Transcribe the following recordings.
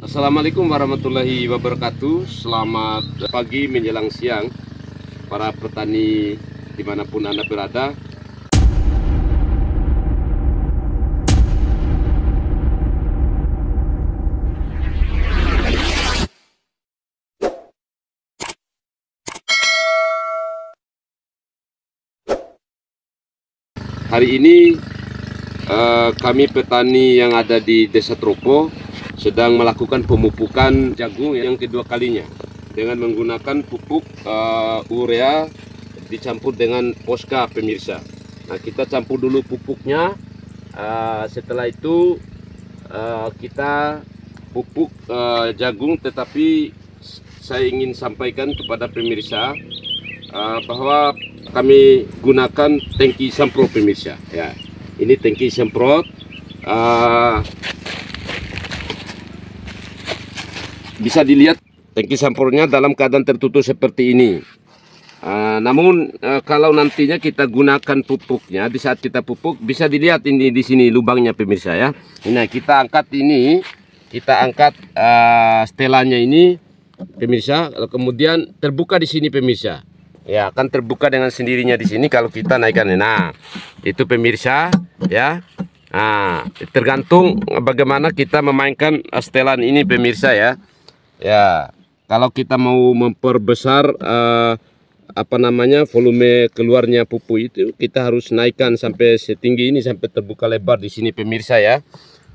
Assalamualaikum warahmatullahi wabarakatuh. Selamat pagi menjelang siang para petani dimanapun Anda berada. Hari ini kami petani yang ada di Desa Tropo sedang melakukan pemupukan jagung yang kedua kalinya dengan menggunakan pupuk urea dicampur dengan Posca, pemirsa. Nah, kita campur dulu pupuknya. Setelah itu kita pupuk jagung, tetapi saya ingin sampaikan kepada pemirsa bahwa kami gunakan tangki semprot, pemirsa. Ya, ini tangki semprot. Bisa dilihat tangki semprotnya dalam keadaan tertutup seperti ini. Namun kalau nantinya kita gunakan pupuknya, di saat kita pupuk bisa dilihat ini di sini lubangnya, pemirsa ya. Nah, kita angkat ini, kita angkat setelannya ini, pemirsa. Kemudian terbuka di sini, pemirsa. Ya, akan terbuka dengan sendirinya di sini kalau kita naikkan. Nah, itu pemirsa ya. Nah, tergantung bagaimana kita memainkan setelan ini, pemirsa ya. Ya, kalau kita mau memperbesar volume keluarnya pupuk itu, kita harus naikkan sampai setinggi ini, sampai terbuka lebar di sini, pemirsa ya.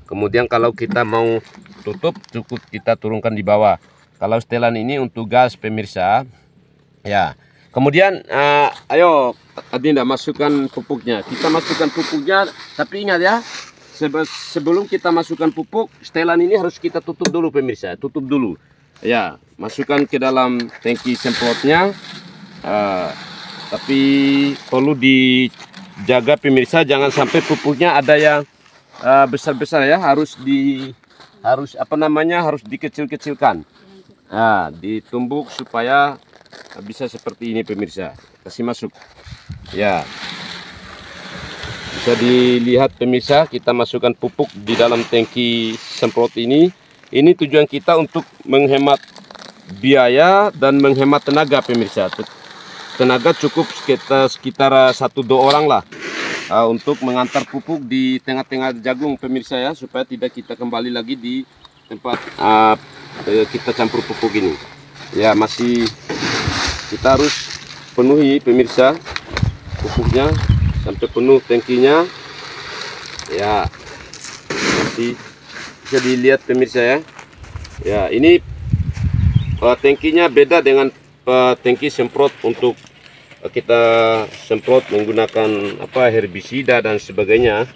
Kemudian kalau kita mau tutup, cukup kita turunkan di bawah. Kalau setelan ini untuk gas, pemirsa ya. Kemudian ayo Adinda masukkan pupuknya. Kita masukkan pupuknya, tapi ingat ya, sebelum kita masukkan pupuk, setelan ini harus kita tutup dulu, pemirsa. Tutup dulu. Ya, masukkan ke dalam tangki semprotnya. Tapi perlu dijaga, pemirsa, jangan sampai pupuknya ada yang besar-besar ya. Harus dikecil-kecilkan. Nah, ditumbuk supaya bisa seperti ini, pemirsa. Kasih masuk ya, bisa dilihat, pemirsa. Kita masukkan pupuk di dalam tangki semprot ini. Ini tujuan kita untuk menghemat biaya dan menghemat tenaga, pemirsa. Tenaga cukup sekitar 1-2 orang lah untuk mengantar pupuk di tengah-tengah jagung, pemirsa ya, supaya tidak kita kembali lagi di tempat kita campur pupuk ini. Ya, masih kita harus penuhi, pemirsa, pupuknya sampai penuh tangkinya. Ya, masih bisa dilihat, pemirsa ya. Ya, ini tangkinya beda dengan tangki semprot untuk kita semprot menggunakan herbisida dan sebagainya.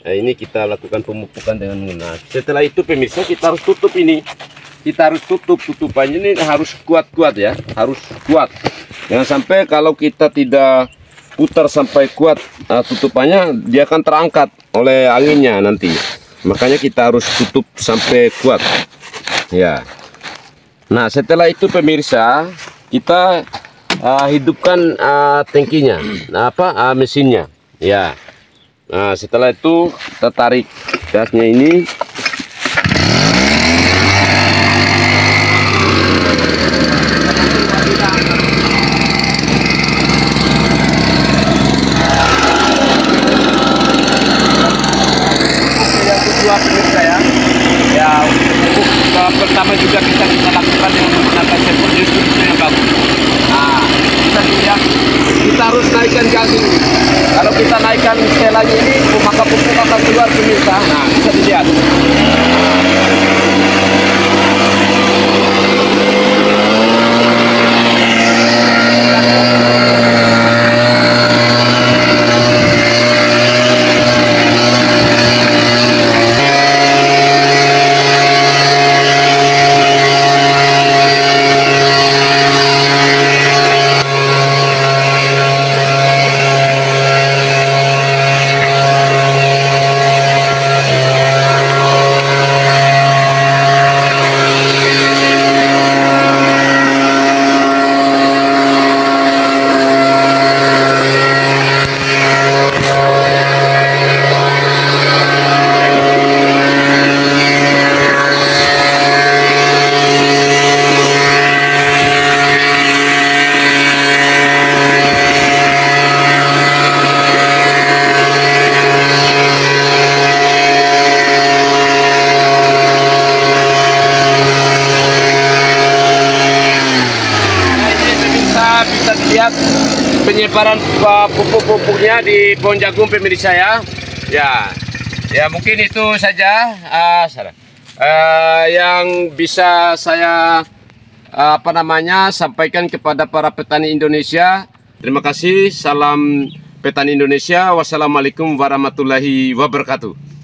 Nah, ini kita lakukan pemupukan dengan menggunakan. Setelah itu, pemirsa, kita harus tutup ini. Kita harus tutup, tutupannya ini harus kuat-kuat ya, harus kuat. Jangan sampai kalau kita tidak putar sampai kuat tutupannya, dia akan terangkat oleh anginnya nanti. Makanya kita harus tutup sampai kuat ya. Nah, setelah itu, pemirsa, kita hidupkan tangkinya, mesinnya ya. Nah, setelah itu kita tarik gasnya ini. Pemirsa ya. Ya, untuk pertama juga kita lakukan dengan menggunakan semprot, justru itu yang bagus. Nah, bisa dilihat kita harus naikkan gas ini. Kalau kita naikkan setelannya ini, maka pupuk akan keluar, pemirsa. Nah, bisa dilihat. lihat penyebaran pupuk-pupuknya di pohon jagung pemirsa ya. Ya mungkin itu saja yang bisa saya sampaikan kepada para petani Indonesia. Terima kasih. Salam petani Indonesia. Wassalamualaikum warahmatullahi wabarakatuh.